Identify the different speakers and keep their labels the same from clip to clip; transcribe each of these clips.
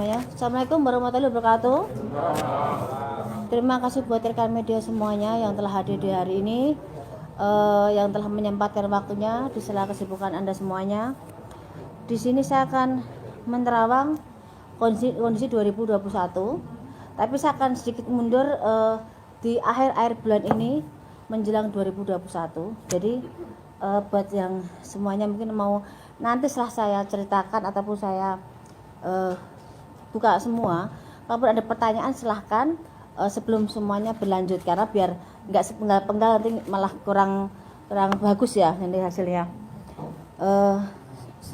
Speaker 1: semuanya. Assalamualaikum warahmatullahi wabarakatuh. Terima kasih buat rekan media semuanya yang telah hadir di hari ini, yang telah menyempatkan waktunya di sela kesibukan Anda semuanya. Di sini saya akan menerawang kondisi 2021, tapi saya akan sedikit mundur di akhir bulan ini menjelang 2021. Jadi buat yang semuanya mungkin mau nanti setelah saya ceritakan ataupun saya buka semua, kalau ada pertanyaan silahkan sebelum semuanya berlanjut, karena biar nggak sepenggal-penggal nanti malah kurang bagus ya nanti hasilnya.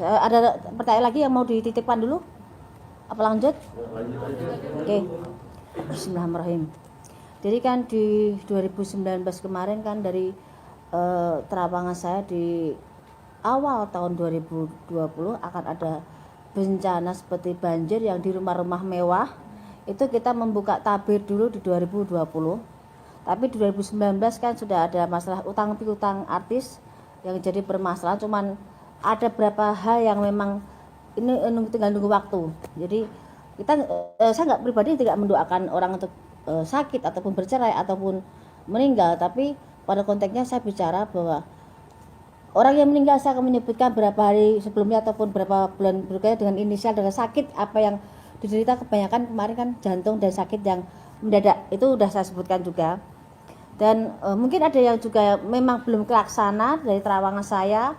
Speaker 1: Ada pertanyaan lagi yang mau dititipkan dulu? Apa lanjut? Oke. Bismillahirrahmanirrahim. Jadi kan di 2019 kemarin kan dari terawangan saya di awal tahun 2020 akan ada bencana seperti banjir yang di rumah-rumah mewah. Itu kita membuka tabir dulu di 2020. Tapi di 2019 kan sudah ada masalah utang piutang artis yang jadi permasalahan. Cuman ada beberapa hal yang memang ini tinggal nunggu waktu. Jadi kita saya nggak pribadi tidak mendoakan orang untuk sakit ataupun bercerai ataupun meninggal, tapi pada konteksnya saya bicara bahwa orang yang meninggal saya akan menyebutkan berapa hari sebelumnya ataupun berapa bulan berikutnya dengan inisial dengan sakit apa yang diderita. Kebanyakan kemarin kan jantung dan sakit yang mendadak, itu sudah saya sebutkan juga. Dan mungkin ada yang juga memang belum terlaksana dari terawangan saya,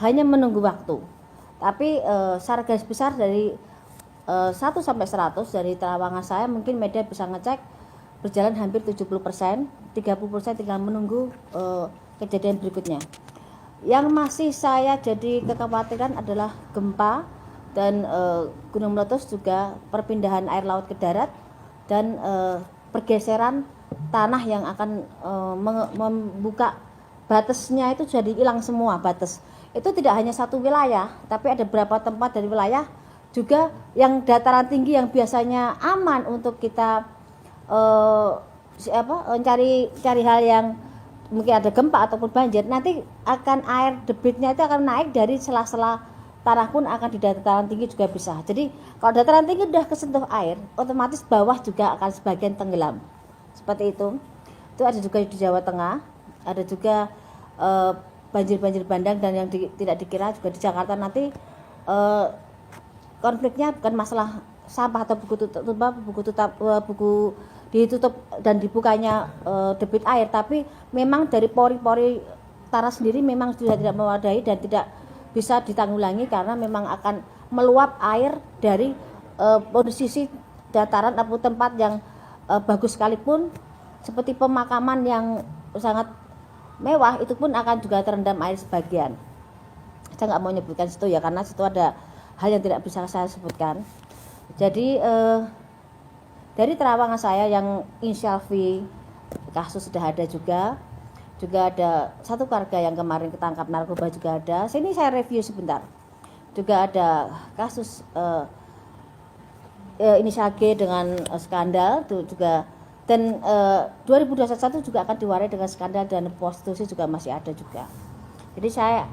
Speaker 1: hanya menunggu waktu. Tapi secara garis besar dari 1 sampai 100 dari terawangan saya mungkin media bisa ngecek berjalan hampir 70%, 30% tinggal menunggu kejadian berikutnya. Yang masih saya jadi kekhawatiran adalah gempa dan gunung meletus, juga perpindahan air laut ke darat dan pergeseran tanah yang akan membuka batasnya itu jadi hilang semua batas. Itu tidak hanya satu wilayah, tapi ada beberapa tempat dari wilayah juga yang dataran tinggi yang biasanya aman untuk kita cari hal yang mungkin ada gempa ataupun banjir, nanti akan air debitnya itu akan naik dari sela-sela tanah pun akan di dataran tinggi juga bisa. Jadi kalau dataran tinggi udah kesentuh air, otomatis bawah juga akan sebagian tenggelam. Seperti itu. Itu ada juga di Jawa Tengah, ada juga banjir-banjir bandang, dan yang tidak dikira juga di Jakarta nanti konfliknya bukan masalah sampah atau buku ditutup dan dibukanya debit air, tapi memang dari pori-pori tanah sendiri memang sudah tidak memadai dan tidak bisa ditanggulangi karena memang akan meluap air dari posisi dataran atau tempat yang bagus sekalipun seperti pemakaman yang sangat mewah, itu pun akan juga terendam air sebagian. Saya nggak mau menyebutkan situ ya, karena situ ada hal yang tidak bisa saya sebutkan. Jadi dari terawangan saya yang inisial V kasus sudah ada juga ada satu keluarga yang kemarin ketangkap narkoba juga ada. Sini saya review sebentar. Juga ada kasus inisial G dengan skandal itu juga, dan 2021 juga akan diwarai dengan skandal dan prostitusi juga masih ada juga. Jadi saya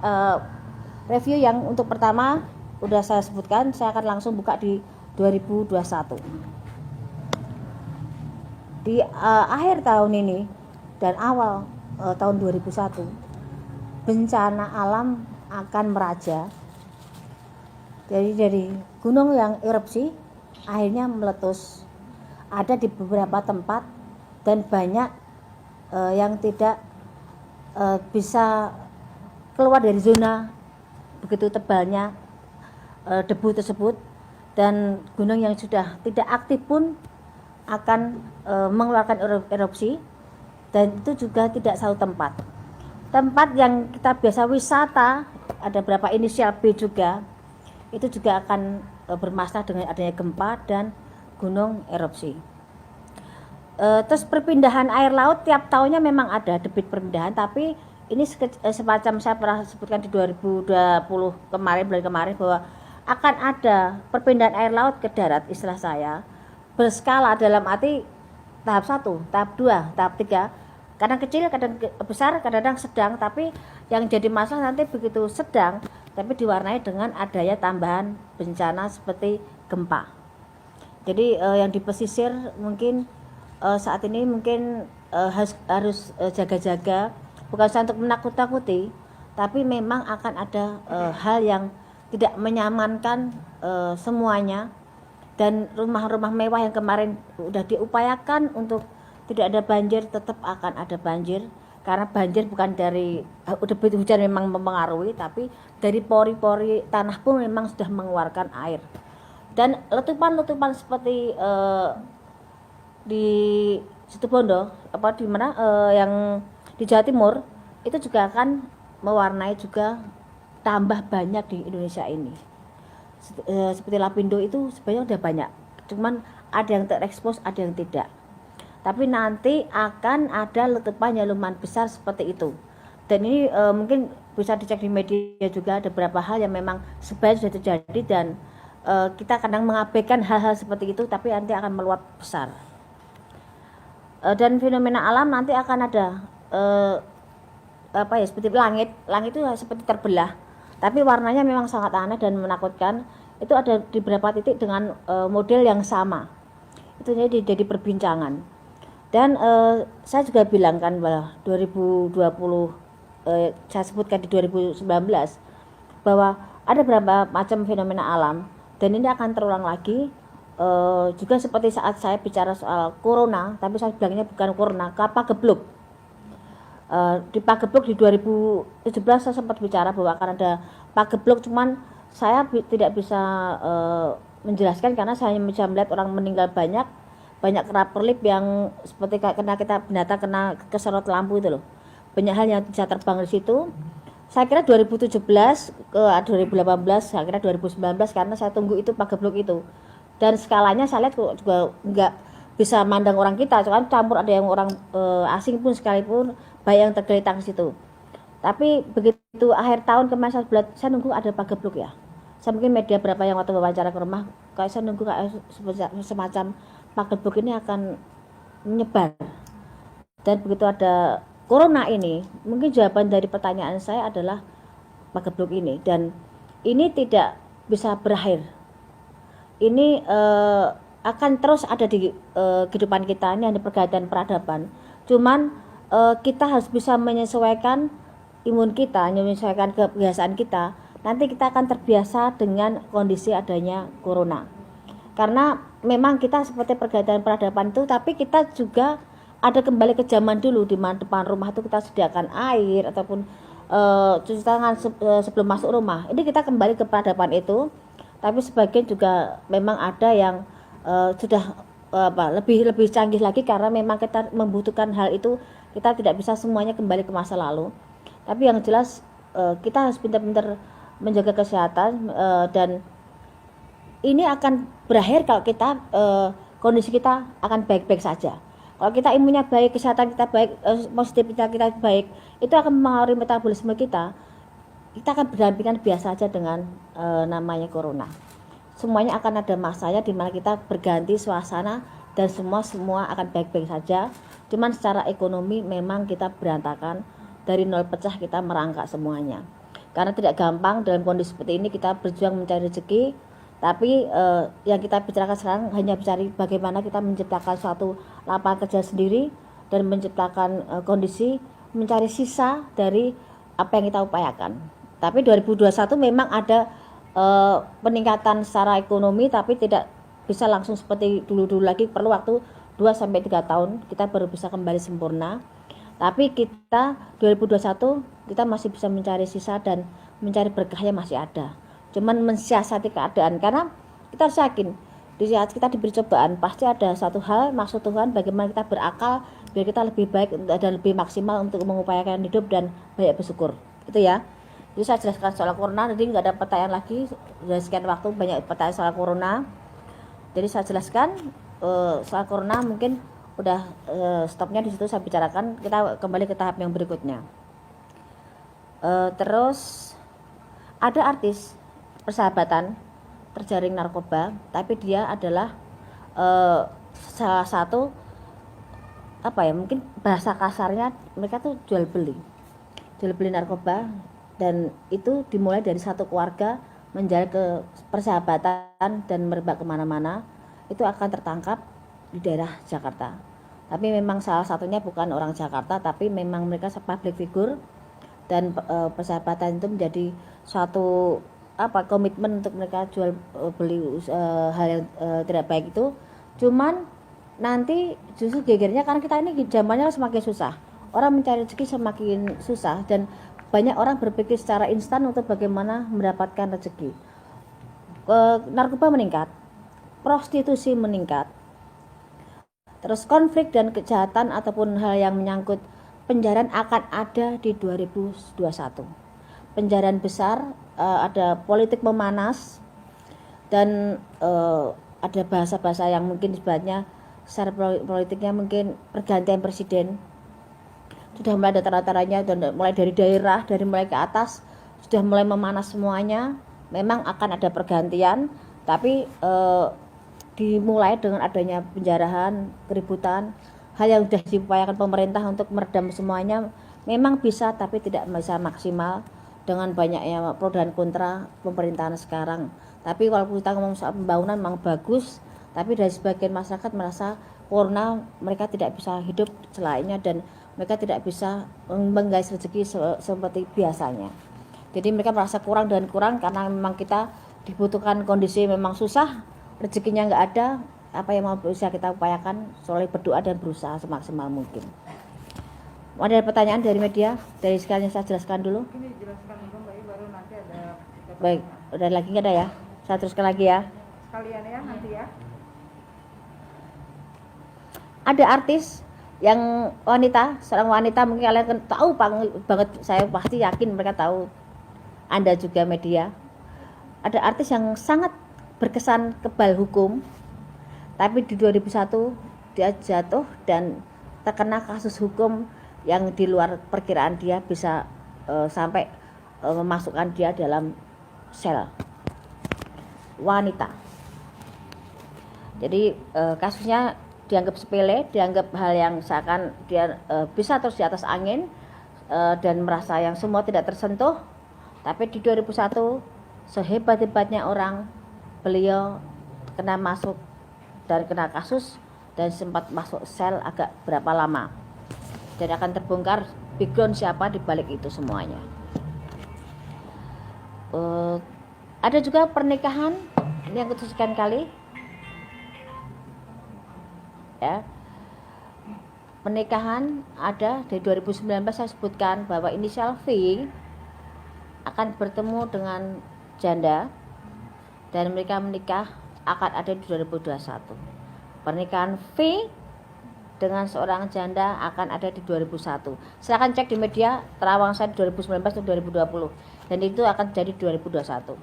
Speaker 1: review yang untuk pertama udah saya sebutkan, saya akan langsung buka di 2021. Di akhir tahun ini dan awal tahun 2001, bencana alam akan meraja. Jadi dari gunung yang erupsi akhirnya meletus ada di beberapa tempat, dan banyak yang tidak bisa keluar dari zona begitu tebalnya debu tersebut, dan gunung yang sudah tidak aktif pun akan mengeluarkan erupsi, dan itu juga tidak satu tempat yang kita biasa wisata, ada beberapa inisial B juga, itu juga akan bermasalah dengan adanya gempa dan gunung erupsi. Terus perpindahan air laut tiap tahunnya memang ada debit perpindahan, tapi ini semacam saya pernah sebutkan di 2020 bulan kemarin bahwa akan ada perpindahan air laut ke darat, istilah saya berskala, dalam arti tahap 1, tahap 2, tahap 3, kadang kecil, kadang besar, kadang sedang, tapi yang jadi masalah nanti begitu sedang tapi diwarnai dengan adanya tambahan bencana seperti gempa. Jadi yang di pesisir mungkin saat ini mungkin harus jaga-jaga, bukan saja untuk menakut-takuti, tapi memang akan ada hal yang tidak menyamankan semuanya. Dan rumah-rumah mewah yang kemarin udah diupayakan untuk tidak ada banjir, tetap akan ada banjir, karena banjir bukan dari debit hujan memang mempengaruhi, tapi dari pori-pori tanah pun memang sudah mengeluarkan air. Dan letupan-letupan seperti di Situbondo apa di mana yang di Jawa Timur itu juga akan mewarnai juga tambah banyak di Indonesia ini. Seperti Lapindo itu sebenarnya udah banyak, cuman ada yang terekspos, ada yang tidak. Tapi nanti akan ada letupan yang lumayan besar seperti itu. Dan ini mungkin bisa dicek di media juga, ada beberapa hal yang memang sebenarnya sudah terjadi dan kita kadang mengabaikan hal-hal seperti itu, tapi nanti akan meluap besar. Dan fenomena alam nanti akan ada seperti langit itu seperti terbelah, tapi warnanya memang sangat aneh dan menakutkan. Itu ada di beberapa titik dengan model yang sama. Itu jadi perbincangan. Dan saya juga bilang kan bahwa 2020 saya sebutkan di 2019 bahwa ada beberapa macam fenomena alam dan ini akan terulang lagi. Juga seperti saat saya bicara soal corona, tapi saya bilangnya bukan corona, Pagebluk. Di Pagebluk di 2017 saya sempat bicara bahwa akan ada Pagebluk, cuman saya tidak bisa menjelaskan karena saya hanya bisa melihat orang meninggal banyak kerap-kerlip yang seperti kena kita binatang kena keserot lampu itu loh. Banyak hal yang bisa terbang di situ. Saya kira 2017 ke 2018, saya kira 2019 karena saya tunggu itu Pagebluk itu. Dan skalanya saya lihat juga enggak bisa mandang orang kita, soalnya campur ada yang orang asing pun sekalipun banyak yang tergeletak di situ. Tapi begitu akhir tahun kemarin saya nunggu ada Pagebluk ya. Saya mungkin media berapa yang waktu wawancara ke rumah, kayak saya nunggu kayak semacam Pagebluk ini akan menyebar. Dan begitu ada corona ini, mungkin jawaban dari pertanyaan saya adalah Pagebluk ini, dan ini tidak bisa berakhir. Ini akan terus ada di kehidupan kita, ini ada pergaulan peradaban. Cuman kita harus bisa menyesuaikan imun kita, menyesuaikan kebiasaan kita. Nanti kita akan terbiasa dengan kondisi adanya corona. Karena memang kita seperti pergaulan peradaban itu, tapi kita juga ada kembali ke zaman dulu di mana depan rumah itu kita sediakan air ataupun cuci tangan sebelum masuk rumah. Ini kita kembali ke peradaban itu, tapi sebagian juga memang ada yang sudah lebih canggih lagi karena memang kita membutuhkan hal itu. Kita tidak bisa semuanya kembali ke masa lalu. Tapi yang jelas kita harus pintar-pintar menjaga kesehatan dan ini akan berakhir kalau kita kondisi kita akan baik-baik saja. Kalau kita imunnya baik, kesehatan kita baik, positivitas kita baik, itu akan mempengaruhi metabolisme kita. Kita akan berdampingan biasa saja dengan namanya corona. Semuanya akan ada masanya di mana kita berganti suasana dan semua akan baik-baik saja. Cuman secara ekonomi memang kita berantakan, dari nol pecah kita merangkak semuanya. Karena tidak gampang dalam kondisi seperti ini kita berjuang mencari rezeki. Tapi yang kita bicarakan sekarang hanya mencari bagaimana kita menciptakan suatu lapangan kerja sendiri dan menciptakan kondisi mencari sisa dari apa yang kita upayakan. Tapi 2021 memang ada peningkatan secara ekonomi, tapi tidak bisa langsung seperti dulu-dulu lagi, perlu waktu 2-3 tahun kita baru bisa kembali sempurna. Tapi kita 2021 kita masih bisa mencari sisa dan mencari berkahnya masih ada. Cuman mensiasati keadaan, karena kita harus yakin di saat kita diberi cobaan pasti ada satu hal maksud Tuhan bagaimana kita berakal biar kita lebih baik dan lebih maksimal untuk mengupayakan hidup dan banyak bersyukur. Itu ya. Jadi saya jelaskan soal corona, jadi nggak ada pertanyaan lagi. Sudah sekian waktu banyak pertanyaan soal corona. Jadi saya jelaskan soal corona, mungkin udah stopnya di situ saya bicarakan. Kita kembali ke tahap yang berikutnya. Terus ada artis persahabatan terjaring narkoba, tapi dia adalah salah satu mungkin bahasa kasarnya mereka tuh jual beli narkoba, dan itu dimulai dari satu keluarga menjalin ke persahabatan dan merebak kemana-mana. itu akan tertangkap di daerah Jakarta. Tapi memang salah satunya bukan orang Jakarta, tapi memang mereka public figure, dan persahabatan itu menjadi suatu komitmen untuk mereka jual beli hal yang tidak baik itu. Cuman nanti justru gegernya karena kita ini zamannya semakin susah, orang mencari rezeki semakin susah, dan banyak orang berpikir secara instan untuk bagaimana mendapatkan rezeki. Narkoba meningkat, prostitusi meningkat, terus konflik dan kejahatan ataupun hal yang menyangkut penjaraan akan ada di 2021. Penjaraan besar, ada politik memanas, dan ada bahasa-bahasa yang mungkin sebenarnya secara politiknya mungkin pergantian presiden sudah mulai ada tanda-tandanya, dan mulai dari daerah, dari mulai ke atas sudah mulai memanas semuanya. Memang akan ada pergantian, tapi dimulai dengan adanya penjarahan, keributan, hal yang sudah diupayakan pemerintah untuk meredam semuanya memang bisa, tapi tidak bisa maksimal dengan banyaknya pro dan kontra pemerintahan sekarang. Tapi walaupun kita ngomong soal pembangunan memang bagus, tapi dari sebagian masyarakat merasa corona mereka tidak bisa hidup selainnya, dan mereka tidak bisa menggais rezeki seperti biasanya. Jadi mereka merasa kurang dan kurang karena memang kita dibutuhkan kondisi memang susah, rezekinya nggak ada. Apa yang mau bisa kita upayakan soal berdoa dan berusaha semaksimal mungkin. Ada pertanyaan dari media? Dari sekalian saya jelaskan dulu.
Speaker 2: Ini dijelaskan dulu Mbak, baru nanti ada.
Speaker 1: Baik, udah lagi nggak ada ya? Saya teruskan lagi ya.
Speaker 2: Sekalian ya nanti ya.
Speaker 1: Ada artis yang wanita, seorang wanita, mungkin kalian tahu banget, saya pasti yakin mereka tahu, Anda juga media. Ada artis yang sangat berkesan kebal hukum, tapi di 2001 dia jatuh dan terkena kasus hukum yang di luar perkiraan dia, bisa sampai memasukkan dia dalam sel. Wanita. Jadi kasusnya dianggap sepele, dianggap hal yang seakan dia bisa terus di atas angin, dan merasa yang semua tidak tersentuh. Tapi di 2001 sehebat-hebatnya orang, beliau kena masuk dan kena kasus dan sempat masuk sel agak berapa lama. Dan akan terbongkar background siapa di balik itu semuanya. Ada juga pernikahan, ini yang kesekian kali ya. Pernikahan ada dari 2019, saya sebutkan bahwa inisial V akan bertemu dengan janda dan mereka menikah akan ada di 2021. Pernikahan V dengan seorang janda akan ada di 2001. Silakan cek di media terawang saya 2019 atau 2020, dan itu akan jadi 2021.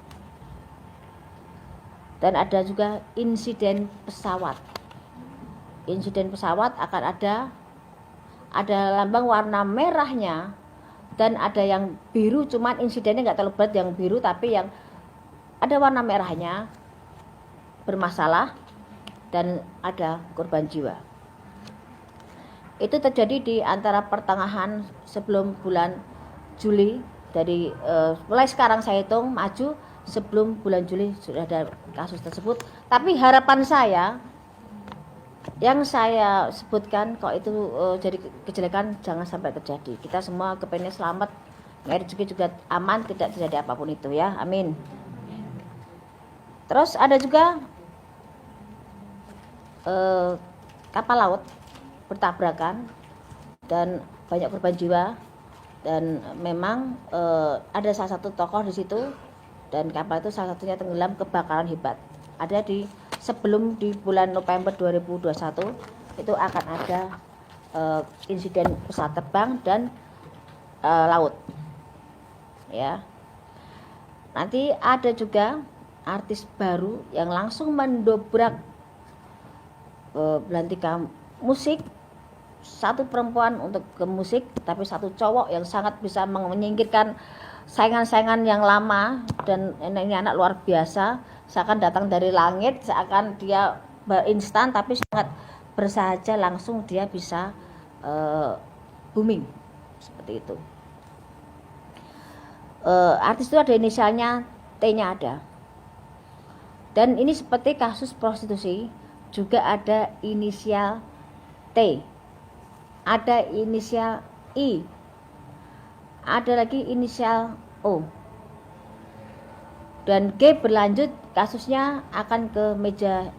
Speaker 1: Dan ada juga insiden pesawat. Insiden pesawat akan ada lambang warna merahnya dan ada yang biru, cuman insidennya nggak terlalu berat yang biru, tapi yang ada warna merahnya bermasalah dan ada korban jiwa. Itu terjadi di antara pertengahan sebelum bulan Juli, dari mulai sekarang saya hitung maju sebelum bulan Juli sudah ada kasus tersebut. Tapi harapan saya yang saya sebutkan, kok itu jadi kejelekan jangan sampai terjadi. Kita semua kepengen selamat, rezeki juga aman, tidak terjadi apapun itu ya, amin. Terus ada juga kapal laut bertabrakan dan banyak korban jiwa, dan memang ada salah satu tokoh di situ, dan kapal itu salah satunya tenggelam, kebakaran hebat. Ada sebelum di bulan November 2021 itu akan ada insiden pesawat terbang dan laut ya. Nanti ada juga artis baru yang langsung mendobrak belantika musik, satu perempuan untuk ke musik, tapi satu cowok yang sangat bisa menyingkirkan saingan-saingan yang lama, dan ini anak luar biasa, seakan datang dari langit, seakan dia berinstan, tapi sangat bersahaja, langsung dia bisa booming seperti itu. Artis itu ada inisialnya, T-nya ada, dan ini seperti kasus prostitusi juga ada inisial T, ada inisial I, ada lagi inisial O. Dan G berlanjut, kasusnya akan ke meja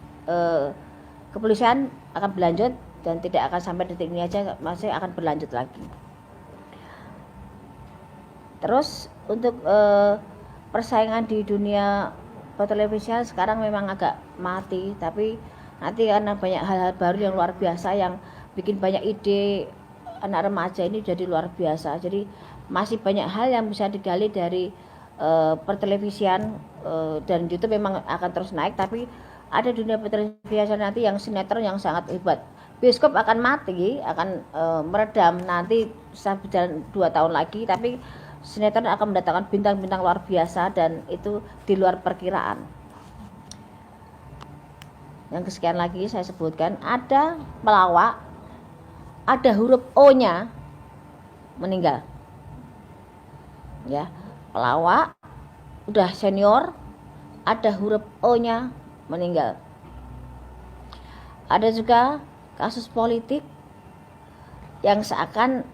Speaker 1: kepolisian, akan berlanjut dan tidak akan sampai detik ini aja, masih akan berlanjut lagi. Terus untuk persaingan di dunia pertelevisian sekarang memang agak mati, tapi nanti karena banyak hal-hal baru yang luar biasa yang bikin banyak ide anak remaja ini jadi luar biasa. Jadi masih banyak hal yang bisa digali dari pertelevisian, dan YouTube memang akan terus naik, tapi ada dunia pertelevisian nanti yang sinetron yang sangat hebat. Bioskop akan mati, akan meredam nanti bisa berjalan 2 tahun lagi, tapi sinetron akan mendatangkan bintang-bintang luar biasa dan itu di luar perkiraan. Yang kesekian lagi saya sebutkan, ada pelawak, ada huruf O-nya meninggal. Ya, pelawak udah senior, ada huruf O-nya meninggal. Ada juga kasus politik yang seakan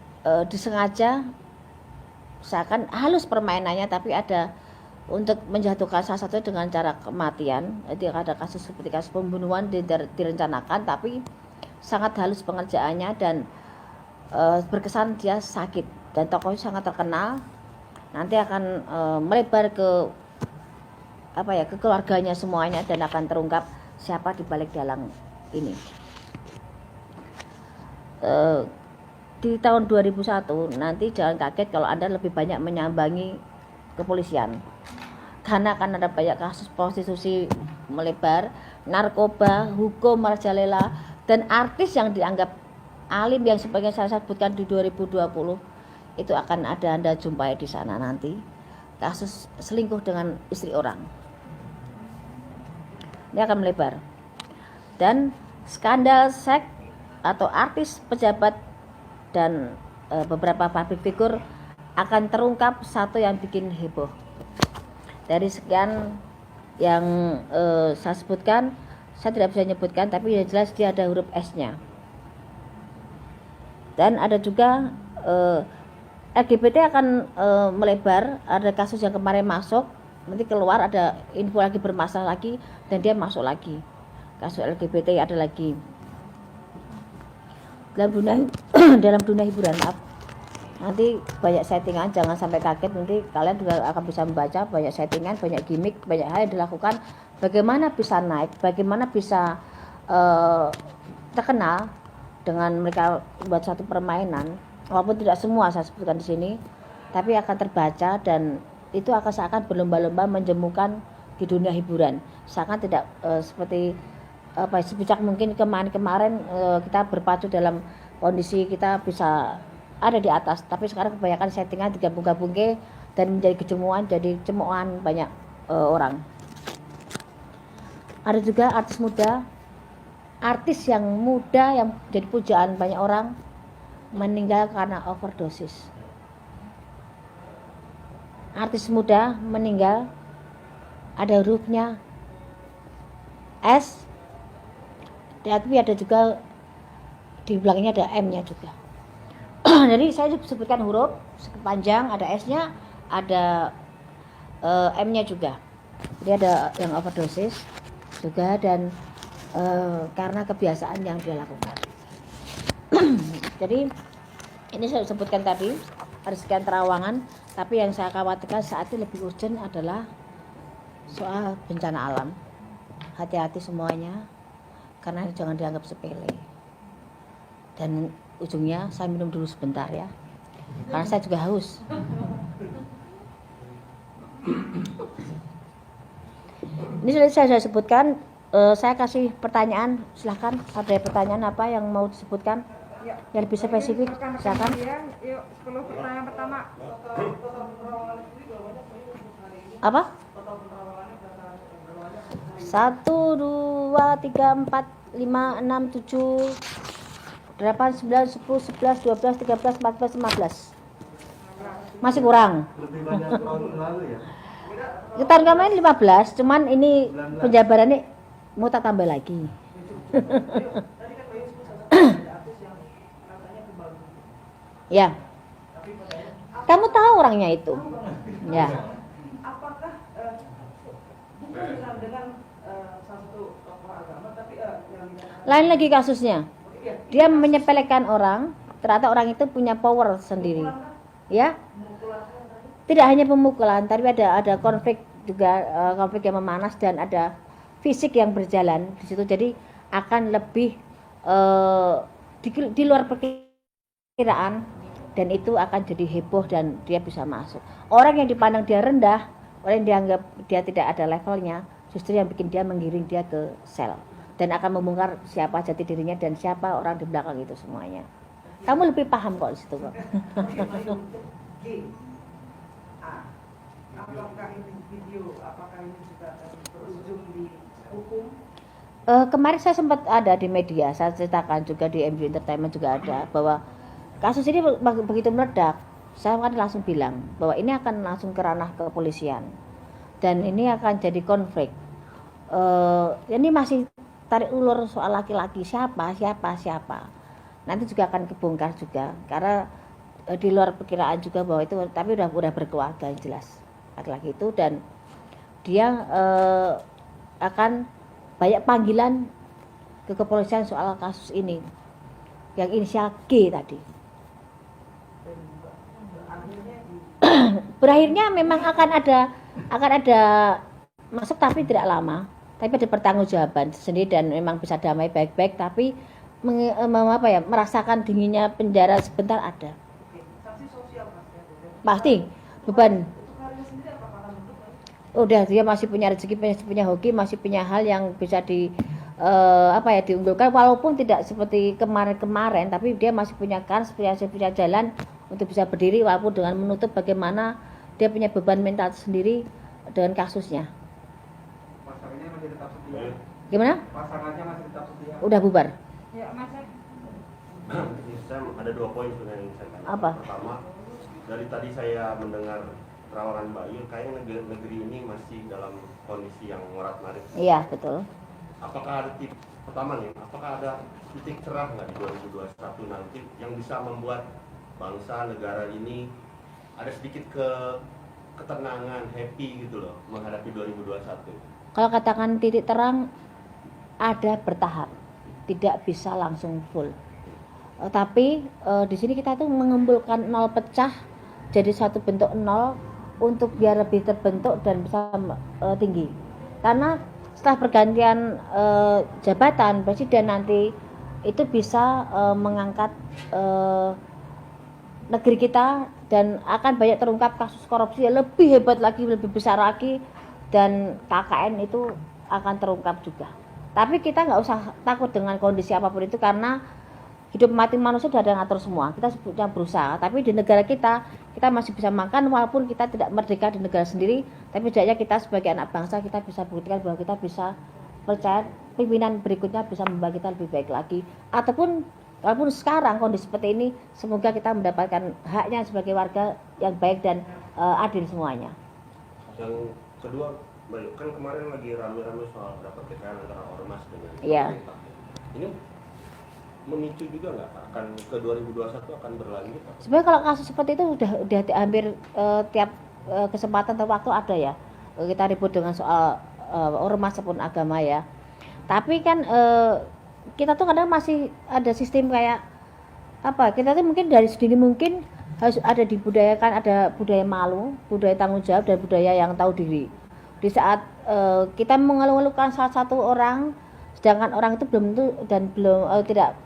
Speaker 1: disengaja, seakan halus permainannya, tapi ada untuk menjatuhkan salah satu dengan cara kematian. Jadi ada kasus seperti kasus pembunuhan direncanakan, tapi sangat halus pengerjaannya dan berkesan dia sakit, dan tokohnya sangat terkenal. Nanti akan melebar ke ke keluarganya semuanya dan akan terungkap siapa di balik dalang ini. Di tahun 2001 nanti jangan kaget kalau Anda lebih banyak menyambangi kepolisian, karena akan ada banyak kasus prostitusi melebar, narkoba, hukum merajalela, dan artis yang dianggap alim yang sebagian saya sebutkan di 2020 itu akan ada Anda jumpai di sana nanti. Kasus selingkuh dengan istri orang ini akan melebar, dan skandal seks atau artis, pejabat, dan beberapa public figure akan terungkap satu yang bikin heboh. Dari sekian yang saya sebutkan, saya tidak bisa menyebutkan, tapi yang jelas dia ada huruf S-nya. Dan ada juga LGBT akan melebar. Ada kasus yang kemarin masuk, nanti keluar ada info lagi bermasalah lagi, dan dia masuk lagi. Kasus LGBT ada lagi. Dalam dunia hiburan, nanti banyak settingan, jangan sampai kaget. Nanti kalian juga akan bisa membaca banyak settingan, banyak gimmick, banyak hal yang dilakukan. Bagaimana bisa naik, bagaimana bisa terkenal dengan mereka buat satu permainan. Walaupun tidak semua saya sebutkan di sini, tapi akan terbaca, dan itu akan seakan berlomba-lomba menjemukan di dunia hiburan. Seakan tidak seperti sebijak mungkin kemarin kita berpacu dalam kondisi kita bisa ada di atas, tapi sekarang kebanyakan settingan digabung-gabungke dan menjadi kejemuan, jadi cemoan banyak orang. Ada juga artis muda, artis yang muda yang jadi pujaan banyak orang meninggal karena overdosis. Artis muda meninggal, ada hurufnya S, tapi ada juga di belakangnya ada M-nya juga. Jadi saya sebutkan huruf panjang, ada S-nya, ada M-nya juga. Jadi ada yang overdosis juga, dan karena kebiasaan yang dia lakukan. Jadi ini saya sebutkan tadi ada sekian terawangan, tapi yang saya khawatirkan saat ini lebih urgent adalah soal bencana alam. Hati-hati semuanya, karena jangan dianggap sepele. Dan ujungnya saya minum dulu sebentar ya, karena saya juga haus. Ini sudah saya sebutkan. Saya kasih pertanyaan, silahkan. Ada pertanyaan apa yang mau disebutkan?
Speaker 2: Ya.
Speaker 1: Yang lebih spesifik, silakan.
Speaker 2: Yuk, 10 pertanyaan pertama.
Speaker 1: Apa? 1, 2, 3, 4, 5, 6, 7, 8, 9, 10, 11, 12, 13, 14, 15. Masih kurang.
Speaker 3: Lebih banyak tahun lalu ya.
Speaker 1: Tahun kemarin 15, cuman ini penjabarannya mau tak tambah lagi. Ya, kamu tahu orangnya itu. Ya.
Speaker 2: Apakah bukan dengan satu tokoh agama tapi yang
Speaker 1: Lain lagi kasusnya. Dia menyepelekan orang, ternyata orang itu punya power sendiri. Ya. Tidak hanya pemukulan, tapi ada konflik juga, konflik yang memanas dan ada fisik yang berjalan di situ. Jadi akan lebih di luar perkiraan, dan itu akan jadi heboh dan dia bisa masuk. Orang yang dipandang dia rendah, orang yang dianggap dia tidak ada levelnya, justru yang bikin dia menggiring dia ke sel dan akan membongkar siapa jati dirinya dan siapa orang di belakang itu semuanya. Kamu lebih paham kok di situ kok.
Speaker 2: apakah ini video, apakah ini juga akan berujung di hukum?
Speaker 1: Kemarin saya sempat ada di media, saya ceritakan juga di MU Entertainment juga ada bahwa kasus ini begitu meledak, saya kan langsung bilang bahwa ini akan langsung ke ranah kepolisian dan ini akan jadi konflik. Ini masih tarik ulur soal laki-laki siapa. Nanti juga akan kebongkar juga karena di luar perkiraan juga bahwa itu, tapi udah berkeluarga yang jelas laki-laki itu, dan dia akan banyak panggilan ke kepolisian soal kasus ini yang inisial G tadi. Berakhirnya memang akan ada masuk tapi tidak lama, tapi ada pertanggungjawaban sendiri dan memang bisa damai baik-baik, tapi merasakan dinginnya penjara sebentar ada.
Speaker 2: Sanksi sosial
Speaker 1: Pasti beban. Udah dia masih punya rezeki, masih punya hoki, masih punya hal yang bisa diunggulkan walaupun tidak seperti kemarin-kemarin, tapi dia masih punya kans, punya jalan untuk bisa berdiri walaupun dengan menutup bagaimana dia punya beban mental sendiri dengan kasusnya.
Speaker 3: Pasangannya masih tetap setia.
Speaker 1: Gimana?
Speaker 3: Pasangannya masih tetap setia.
Speaker 1: Udah bubar.
Speaker 2: Ya, Mas.
Speaker 4: Saya ada 2 poin sebenarnya yang saya tanya.
Speaker 1: Apa?
Speaker 4: Pertama, dari tadi saya mendengar terawangan Mbak Yul, kayaknya negeri ini masih dalam kondisi yang ngorat-ngarit.
Speaker 1: Iya, betul.
Speaker 4: Apakah ada apakah ada titik cerah nggak di 2021 nanti yang bisa membuat bangsa negara ini ada sedikit ketenangan, happy gitu loh menghadapi 2021?
Speaker 1: Kalau katakan titik terang, ada bertahap, tidak bisa langsung full. Tapi di sini kita tuh mengumpulkan nol pecah jadi satu bentuk nol untuk biar lebih terbentuk dan bisa tinggi. Karena setelah pergantian jabatan presiden nanti itu bisa mengangkat negeri kita dan akan banyak terungkap kasus korupsi yang lebih hebat lagi, lebih besar lagi, dan KKN itu akan terungkap juga. Tapi kita nggak usah takut dengan kondisi apapun itu karena hidup mati manusia sudah ada yang ngatur semua. Kita sebutnya berusaha, tapi di negara kita masih bisa makan walaupun kita tidak merdeka di negara sendiri, tapi setidaknya kita sebagai anak bangsa kita bisa buktikan bahwa kita bisa percaya pimpinan berikutnya bisa membawa kita lebih baik lagi. Ataupun walaupun sekarang kondisi seperti ini, semoga kita mendapatkan haknya sebagai warga yang baik dan adil semuanya.
Speaker 4: Yang kedua, kan kemarin lagi rame-rame soal dapat kekayaan antara ormas dengan
Speaker 1: pemerintah.
Speaker 4: Ini memicu juga nggak akan ke 2021 akan berlanjut?
Speaker 1: Sebenarnya kalau kasus seperti itu udah hampir tiap kesempatan atau waktu ada ya, kita ribut dengan soal ormas maupun agama ya. Tapi kan kita tuh kadang masih ada sistem kayak apa? Kita tuh mungkin dari sedini mungkin harus ada dibudayakan, ada budaya malu, budaya tanggung jawab, dan budaya yang tahu diri. Di saat kita mengeluh-elukan salah satu orang, sedangkan orang itu belum tentu dan tidak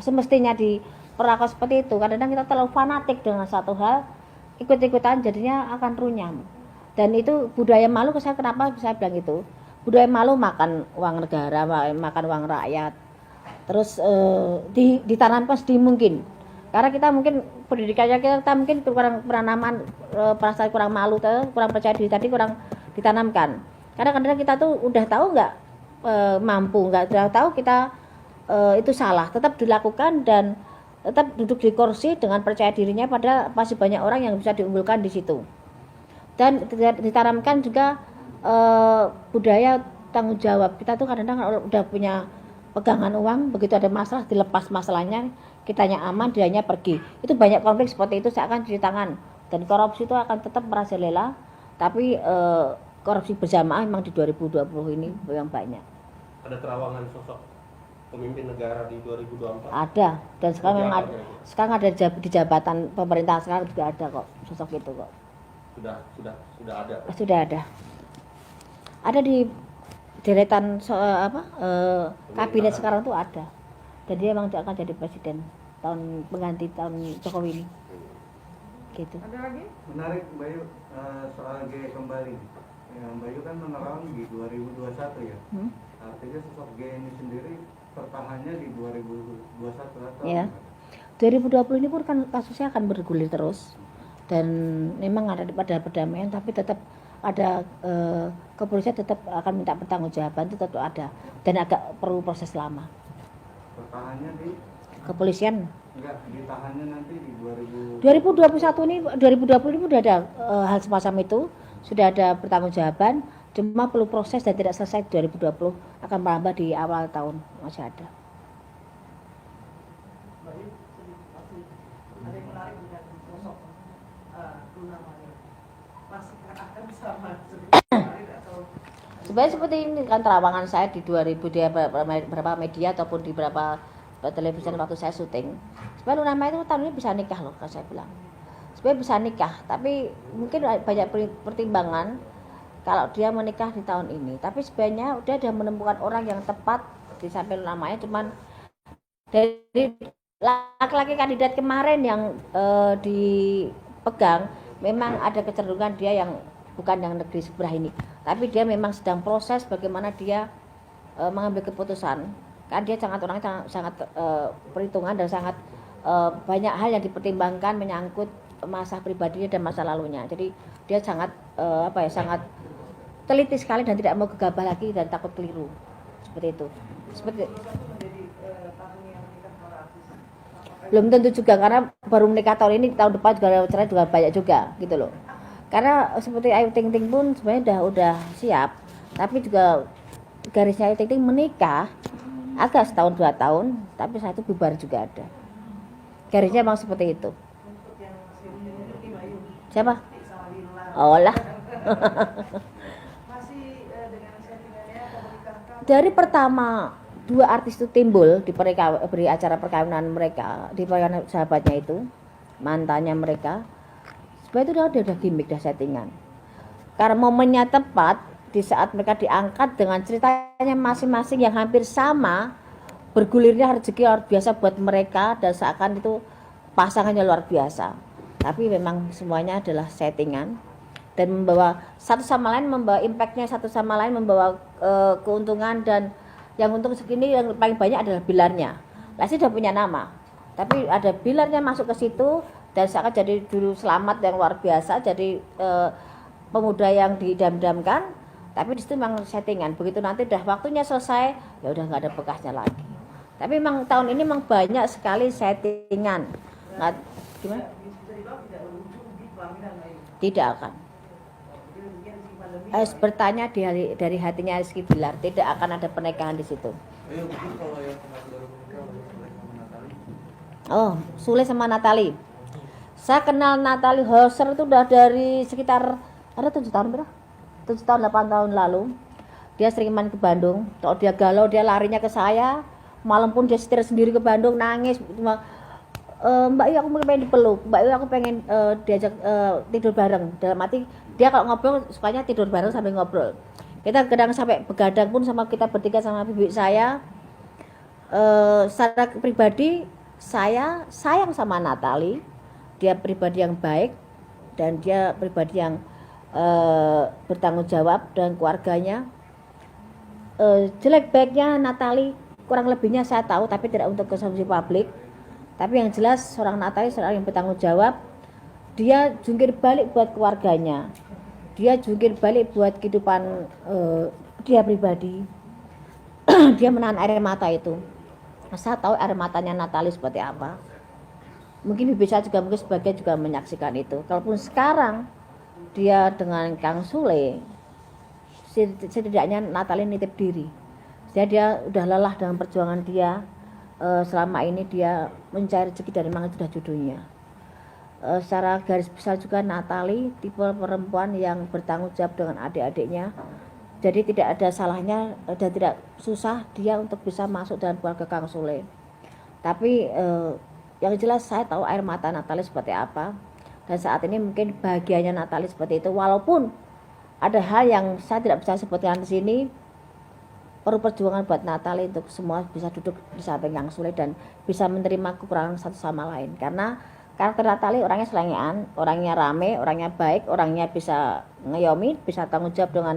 Speaker 1: semestinya diperlakukan seperti itu. Kadang-kadang kita terlalu fanatik dengan satu hal, ikut-ikutan jadinya akan runyam. Dan itu budaya malu, saya kenapa bisa bilang itu? Budaya malu makan uang negara, makan uang rakyat. Terus ditanamkan sedini mungkin. Karena kita mungkin pendidikannya kita mungkin kurang penanaman perasaan kurang malu, kurang percaya diri tadi kurang ditanamkan. Karena kadang-kadang kita tuh udah tahu nggak mampu, nggak tahu kita itu salah, tetap dilakukan dan tetap duduk di kursi dengan percaya dirinya, padahal masih banyak orang yang bisa diunggulkan di situ. Dan ditanamkan juga budaya tanggung jawab. Kita tuh kadang-kadang udah punya pegangan uang, begitu ada masalah dilepas masalahnya, kitanya aman, dianya pergi. Itu banyak konflik seperti itu seakan cuci tangan. Dan korupsi itu akan tetap merajalela, tapi korupsi berjamaah memang di 2020 ini yang banyak.
Speaker 4: Ada terawangan sosok pemimpin negara di 2024?
Speaker 1: Ada, dan sekarang
Speaker 4: Seperti
Speaker 1: memang
Speaker 4: apa
Speaker 1: ada,
Speaker 4: kira-kira?
Speaker 1: sekarang ada di jabatan pemerintahan sekarang juga ada kok sosok itu kok.
Speaker 4: Sudah ada.
Speaker 1: Sudah ada. Ada di deretan kabinet sekarang tuh ada. Dan dia memang akan jadi presiden tahun pengganti tahun Jokowi ini. Gitu.
Speaker 2: Ada lagi?
Speaker 3: Menarik Bayu, soal G kembali. Yang Bayu kan menerang di 2021 ya. Artinya sosok G ini sendiri tertahannya di 2021 atau?
Speaker 1: Ya. 2020 ini pun kan kasusnya akan bergulir terus. Dan memang ada pada perdamaian, tapi tetap ada kepolisian tetap akan minta pertanggungjawaban, itu tetap ada, dan agak perlu proses lama.
Speaker 3: Tertahannya di
Speaker 1: Kepolisian
Speaker 3: enggak ditahannya nanti di
Speaker 1: 2021 ini 2020 ini sudah ada hal semacam itu, sudah ada pertanggungjawaban, cuma perlu proses dan tidak selesai 2020, akan merambah di awal tahun masih ada.
Speaker 2: Bayu, masih ada yang menarik dengan sosok Luna Maya. Masih akan sama seperti kemarin atau
Speaker 1: Sebenarnya seperti ini kan terawangan saya di 2000 di beberapa media ataupun di beberapa televisi waktu saya syuting. Sebenarnya Luna Maya itu tahun ini bisa nikah loh, kan saya bilang. Sebenarnya bisa nikah, tapi mungkin banyak pertimbangan kalau dia menikah di tahun ini. Tapi sebenarnya dia sudah menemukan orang yang tepat di samping Luna Maya, cuman dari laki-laki kandidat kemarin yang dipegang memang ada kecenderungan dia yang bukan yang negeri sebelah ini, tapi dia memang sedang proses bagaimana dia mengambil keputusan. Kan dia orangnya sangat perhitungan dan sangat banyak hal yang dipertimbangkan menyangkut masa pribadinya dan masa lalunya. Jadi dia sangat sangat teliti sekali dan tidak mau gegabah lagi dan takut keliru seperti itu. Seperti
Speaker 2: menjadi tahun yang menikah para artis.
Speaker 1: belum tentu juga, karena baru menikah tahun ini, tahun depan juga cerai juga banyak juga gitu loh. Karena seperti Ayu Ting Ting pun sebenarnya udah siap, tapi juga garisnya Ayu Ting Ting menikah agak setahun 2 tahun, tapi saat itu bubar juga ada. Garisnya memang seperti itu.
Speaker 2: Untuk yang senior ini Bayu.
Speaker 1: Siapa?
Speaker 2: Sama Lila.
Speaker 1: Oh lah.
Speaker 2: Masih dengan settingannya atau menikahkan?
Speaker 1: Dari pertama 2 artis itu timbul di acara perkawinan mereka, di perkawinan sahabatnya itu, mantannya mereka, sebenarnya itu udah gimmick, dah settingan. Karena momennya tepat di saat mereka diangkat dengan ceritanya masing-masing yang hampir sama, bergulirnya rezeki luar biasa buat mereka dan seakan itu pasangannya luar biasa. Tapi memang semuanya adalah settingan dan membawa satu sama lain, membawa impactnya satu sama lain, membawa keuntungan, dan yang untung segini yang paling banyak adalah Bilarnya. Lesti sudah punya nama, tapi ada Bilarnya masuk ke situ dan seakan jadi dulu Selamat yang luar biasa, jadi pemuda yang diidam-idamkan, tapi di situ memang settingan. Begitu nanti udah waktunya selesai, ya udah nggak ada bekasnya lagi. Tapi memang tahun ini memang banyak sekali settingan. Nggak, gimana?
Speaker 2: Bisa dibilang tidak berujung di pelaminan Bayu.
Speaker 1: Tidak akan.
Speaker 2: Jadi mungkin si pandemi.
Speaker 1: Bertanya dari hatinya Rizky Bilar, tidak akan ada pernikahan di situ.
Speaker 3: Ayo mungkin kalau yang baru menikah Sule sama Natali.
Speaker 1: Oh, Sule sama Natali. Saya kenal Natali Hauser itu udah dari sekitar ada 7 tahun berapa? 7 tahun 8 tahun lalu. Dia sering main ke Bandung. Kalau dia galau dia larinya ke saya. Malam pun dia setir sendiri ke Bandung, nangis. Mbak Yu, aku pengen dipeluk. Mbak Yu, aku pengen diajak tidur bareng. Dalam arti dia kalau ngobrol sukanya tidur bareng sambil ngobrol. Kita kadang sampai begadang pun sama kita bertiga sama bibi saya. Secara pribadi saya sayang sama Natali. Dia pribadi yang baik dan dia pribadi yang bertanggung jawab dan keluarganya. Jelek baiknya Natali kurang lebihnya saya tahu, tapi tidak untuk konsumsi publik. Tapi yang jelas seorang Natali seorang yang bertanggung jawab. Dia jungkir balik buat keluarganya, dia jungkir balik buat kehidupan dia pribadi. Dia menahan air mata itu. Saya tahu air matanya Natali seperti apa. Mungkin bibi saya juga mungkin sebagian juga menyaksikan itu. Kalaupun sekarang dia dengan Kang Sule, setidaknya Natali nitip diri. Jadi dia udah lelah dengan perjuangan dia. Selama ini dia mencari rezeki dari mana sudah judulnya. Secara garis besar juga Natali tipe perempuan yang bertanggung jawab dengan adik-adiknya. Jadi tidak ada salahnya dan tidak susah dia untuk bisa masuk dalam keluarga Kang Sule. Tapi yang jelas saya tahu air mata Natali seperti apa. Dan saat ini mungkin bahagianya Natali seperti itu. Walaupun ada hal yang saya tidak bisa sebutkan di sini. Perlu perjuangan buat Natali untuk semua bisa duduk di samping Kang Sule dan bisa menerima kekurangan satu sama lain. Karena karakter Natali orangnya selengean, orangnya rame, orangnya baik, orangnya bisa ngayomi, bisa tanggung jawab dengan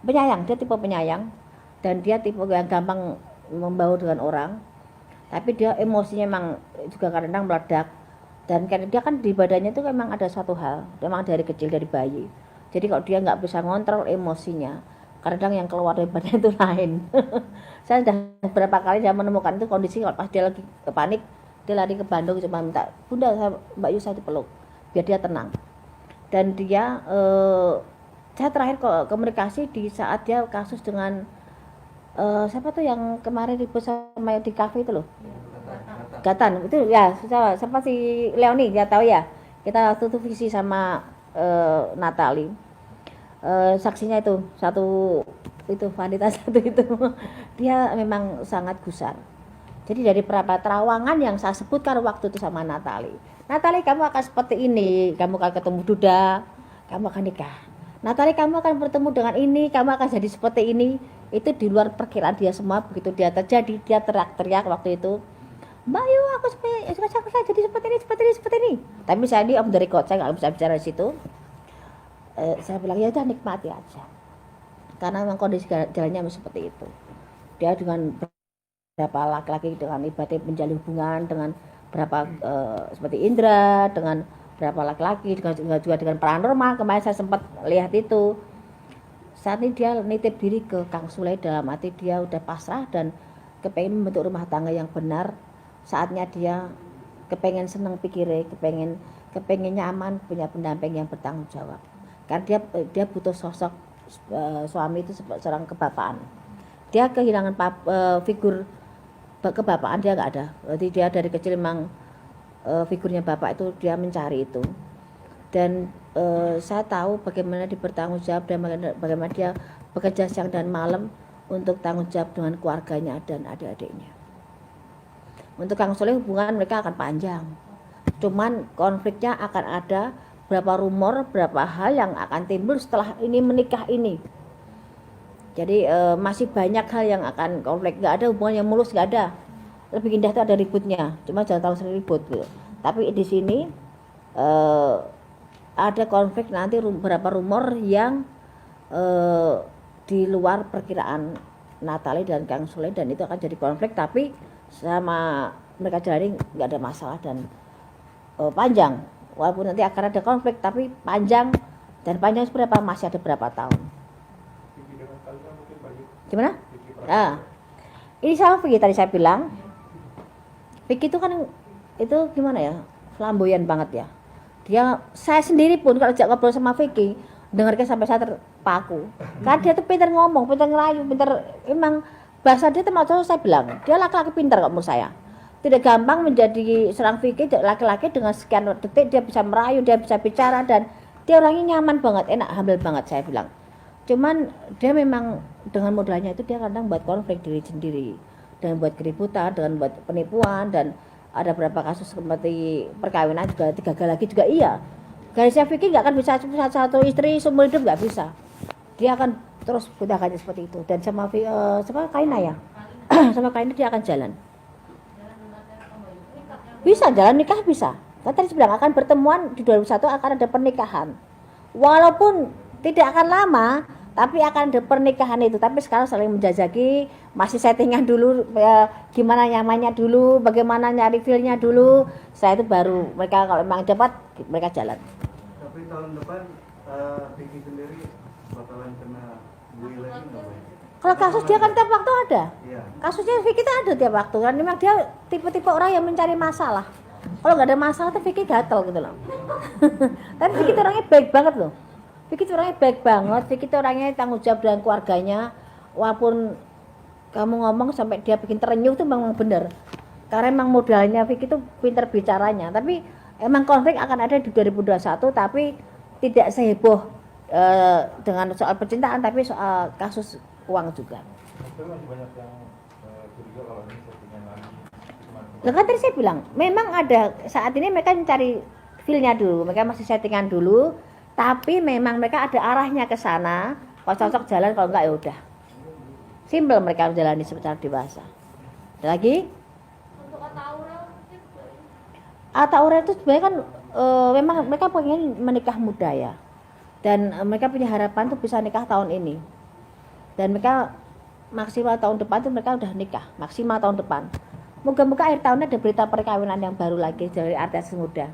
Speaker 1: penyayang. Dia tipe penyayang dan dia tipe yang gampang membaur dengan orang. Tapi dia emosinya memang juga kadang-kadang meledak. Dan karena dia kan di badannya itu memang ada suatu hal, memang dari kecil, dari bayi. Jadi kalau dia nggak bisa ngontrol emosinya, kadang yang keluar dari badan itu lain. Saya sudah beberapa kali saya menemukan itu kondisi kalau pas dia lagi panik, dia lari ke Bandung cuma minta, Bunda Mbak Yu saya dipeluk biar dia tenang. Dan dia saya terakhir komunikasi di saat dia kasus dengan siapa tuh yang kemarin ribut sama di kafe itu loh, Gatan itu ya, siapa si Leoni dia tahu ya, kita waktu itu visi sama Natali. Saksinya itu satu itu wanita satu itu dia memang sangat gusar. Jadi dari beberapa terawangan yang saya sebutkan waktu itu sama Natali, kamu akan seperti ini, kamu akan ketemu Duda, kamu akan nikah. Natali kamu akan bertemu dengan ini, kamu akan jadi seperti ini. Itu di luar perkiraan dia semua. Begitu dia terjadi, dia teriak-teriak waktu itu, Mbak Yu aku saya jadi seperti ini. Tapi saya ini om dari record, saya nggak bisa bicara di situ. Saya bilang ya udah nikmati aja karena memang kondisi jalannya seperti itu. Dia dengan berapa laki-laki dengan ibadah menjalin hubungan dengan berapa seperti Indra, dengan berapa laki-laki, juga dengan paranormal. Kemarin saya sempat lihat itu. Saat ini dia nitip diri ke Kang Sule dalam arti dia udah pasrah dan kepengen membentuk rumah tangga yang benar. Saatnya dia kepengen seneng pikirnya, kepengen nyaman, punya pendamping yang bertanggung jawab. Karena dia butuh sosok suami itu seorang kebapaan. Dia kehilangan figur kebapaan, dia nggak ada. Jadi dia dari kecil memang figurnya bapak itu dia mencari itu. Dan saya tahu bagaimana dia bertanggung jawab dan bagaimana dia bekerja siang dan malam untuk tanggung jawab dengan keluarganya dan adik-adiknya. Untuk Kang Sule hubungan mereka akan panjang. Cuman konfliknya akan ada, berapa rumor, berapa hal yang akan timbul setelah ini menikah ini. Jadi masih banyak hal yang akan konflik. Nggak ada hubungan yang mulus, nggak ada. Lebih indah itu ada ributnya, cuma jangan terlalu sering ribut gitu. Tapi di sini ada konflik nanti, berapa rumor yang di luar perkiraan Natali dan Kang Sule, dan itu akan jadi konflik. Tapi sama mereka jalani nggak ada masalah dan panjang. Walaupun nanti akan ada konflik, tapi panjang, dan panjang seberapa, masih ada berapa tahun. Gimana? Nah, ini sama Vicky tadi saya bilang. Vicky itu kan itu gimana ya, flamboyan banget ya. Saya sendiri pun kalau ajak ngobrol sama Vicky, dengarnya sampai saya terpaku. Karena dia tuh pintar ngomong, pintar ngerayu, pintar, emang bahasa dia termasuk, saya bilang dia laki-laki pintar kok menurut saya. Tidak gampang menjadi seorang Vicky, laki-laki dengan sekian detik dia bisa merayu, dia bisa bicara, dan dia orangnya nyaman banget, enak, humble banget saya bilang. Cuman dia memang dengan modalnya itu dia kadang buat konflik diri sendiri, dan buat keributan, dengan buat penipuan, dan ada beberapa kasus seperti perkawinan juga gagal lagi juga iya. Garisnya Vicky nggak akan bisa satu istri seumur hidup, nggak bisa. Dia akan terus gunakannya seperti itu. Dan sama Kaina ya, sama Kaina dia akan jalan. Bisa jalan nikah bisa. Kan tadi bilang akan pertemuan di 2001 akan ada pernikahan. Walaupun tidak akan lama, tapi akan ada pernikahan itu. Tapi sekarang saling menjajaki, masih settingan dulu, gimana nyamannya dulu, bagaimana nyari feel-nya dulu. Saya itu baru mereka kalau memang dapat mereka jalan.
Speaker 3: Tapi tahun depan Vicky sendiri bakalan kena bully lagi nggak, Pak?
Speaker 1: Kalau kasus dia kan tiap waktu ada.
Speaker 3: Iya.
Speaker 1: Kasusnya Vicky itu ada tiap waktu. Kan memang dia tipe-tipe orang yang mencari masalah. Kalau nggak ada masalah tuh Vicky gatel gitu loh. Tapi Vicky itu orangnya baik banget loh. Vicky itu orangnya baik banget. Vicky itu orangnya tanggung jawab dengan keluarganya. walaupun kamu ngomong sampai dia bikin terenyuh itu memang benar. Karena emang modalnya Vicky itu pinter bicaranya. Tapi emang konflik akan ada di 2021, tapi tidak seheboh dengan soal percintaan, tapi soal kasus uang juga.
Speaker 5: Tapi masih banyak yang curiga kalau ini settingan lagi.
Speaker 1: Nah, kan tadi saya bilang, memang ada saat ini mereka mencari feel-nya dulu, mereka masih settingan dulu, tapi memang mereka ada arahnya ke sana. Kalau cocok jalan, kalau enggak ya udah. Simpel mereka menjalani secara dewasa. Ada lagi?
Speaker 6: Untuk Ataura
Speaker 1: Ataura itu sebenarnya kan memang mereka pengen menikah muda ya. Dan mereka punya harapan tuh bisa nikah tahun ini. Dan mereka maksimal tahun depan tuh mereka udah nikah, maksimal tahun depan. Moga-moga akhir tahun ada berita perkawinan yang baru lagi dari artis muda.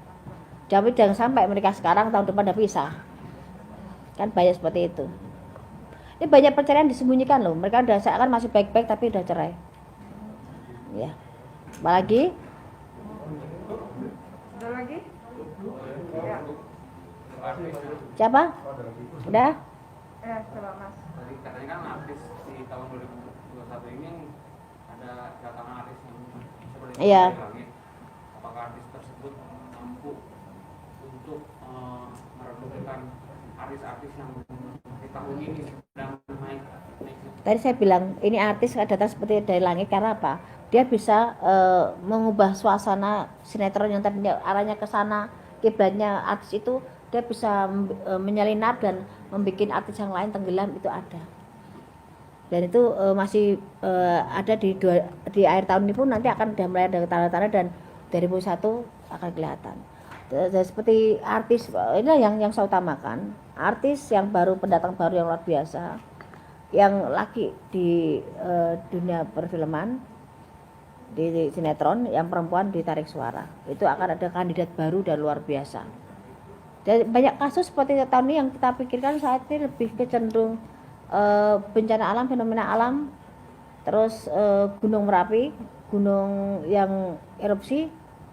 Speaker 1: Tapi jangan sampai mereka sekarang tahun depan udah pisah. Kan banyak seperti itu. Ini banyak perceraian disembunyikan loh. Mereka udah seakan masih baik-baik tapi udah cerai. Ya. Apa lagi?
Speaker 2: Ada lagi? Ya.
Speaker 1: Siapa? Udah?
Speaker 2: Coba Mas.
Speaker 7: Tadi katanya kan artis di tahun 2021 ini ada kedatangan artis yang seperti
Speaker 1: Iya.
Speaker 7: dari langit. Apakah artis tersebut mampu untuk meredupkan artis-artis yang di tahun ini sedang naik?
Speaker 1: Tadi saya bilang ini artis datang seperti dari langit karena apa? Dia bisa mengubah suasana sinetron yang tadinya arahnya ke sana, kiblatnya artis itu dia bisa menyelinap dan membuat artis yang lain tenggelam, itu ada. Dan itu masih ada di akhir tahun ini pun nanti akan sudah mulai ada tanda-tanda dan 2021 akan kelihatan. Dan seperti artis ini yang saya utamakan, artis yang baru, pendatang baru yang luar biasa, yang laki di dunia perfilman, di sinetron, yang perempuan ditarik suara. Itu akan ada kandidat baru dan luar biasa. Dan banyak kasus seperti tahun ini yang kita pikirkan saat ini lebih kecenderung bencana alam, fenomena alam, terus gunung Merapi, gunung yang erupsi,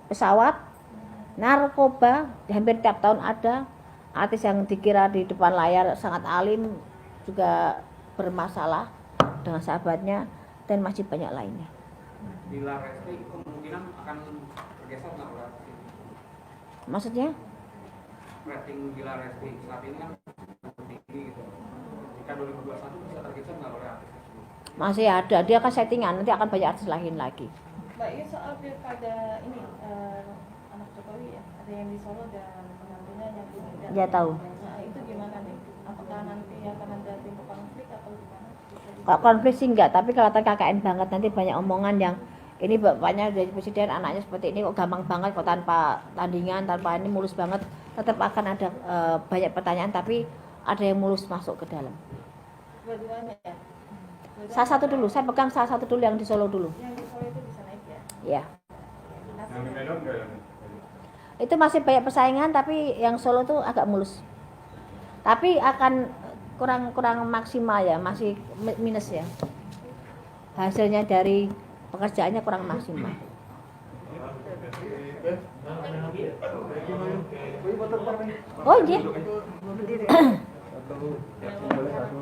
Speaker 1: pesawat, narkoba, hampir tiap tahun ada. Artis yang dikira di depan layar sangat alim juga bermasalah dengan sahabatnya, dan masih banyak lainnya.
Speaker 7: Bila Resti kemungkinan akan bergeser nggak oleh artis ini?
Speaker 1: Maksudnya?
Speaker 7: Rating Bila Resti saat ini kan tinggi gitu. Jika 2021 bisa tergeser nggak oleh artis tersebut?
Speaker 1: Masih ada, dia akan settingan, nanti akan banyak artis lain lagi.
Speaker 6: Mbak, ini soal pilkada ini anak Jokowi ya, ada yang di Solo dan penantunya yang di Medan.
Speaker 1: Ya tahu.
Speaker 6: Nah itu gimana nih? Apakah nanti akan ada timbul konflik atau gimana?
Speaker 1: Kalau konflik sih enggak, tapi kelihatan KKN banget, nanti banyak omongan yang ini bapaknya dari presiden, anaknya seperti ini kok gampang banget, kok tanpa tandingan, tanpa ini mulus banget. Tetap akan ada banyak pertanyaan, tapi ada yang mulus masuk ke dalam.
Speaker 6: Dua-duanya ya?
Speaker 1: Salah satu dulu, saya pegang salah satu dulu yang di Solo dulu.
Speaker 6: Yang di Solo itu bisa naik ya?
Speaker 1: Ya,
Speaker 5: Yang di Medan enggak ya?
Speaker 1: itu masih banyak persaingan, tapi yang Solo tuh agak mulus. Tapi akan kurang maksimal ya, masih minus ya. Hasilnya dari pekerjaannya kurang maksimal. Oh iya.
Speaker 5: Boleh 1, 2.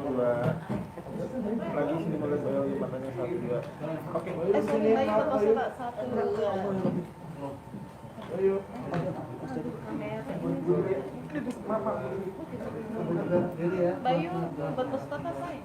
Speaker 5: Lagi sini boleh saya matanya 1, 2. Oke.
Speaker 6: Sorry, Mbak, itu maksudnya 1, 2.
Speaker 5: Ayo.
Speaker 6: Bayu buat Mustafa saya.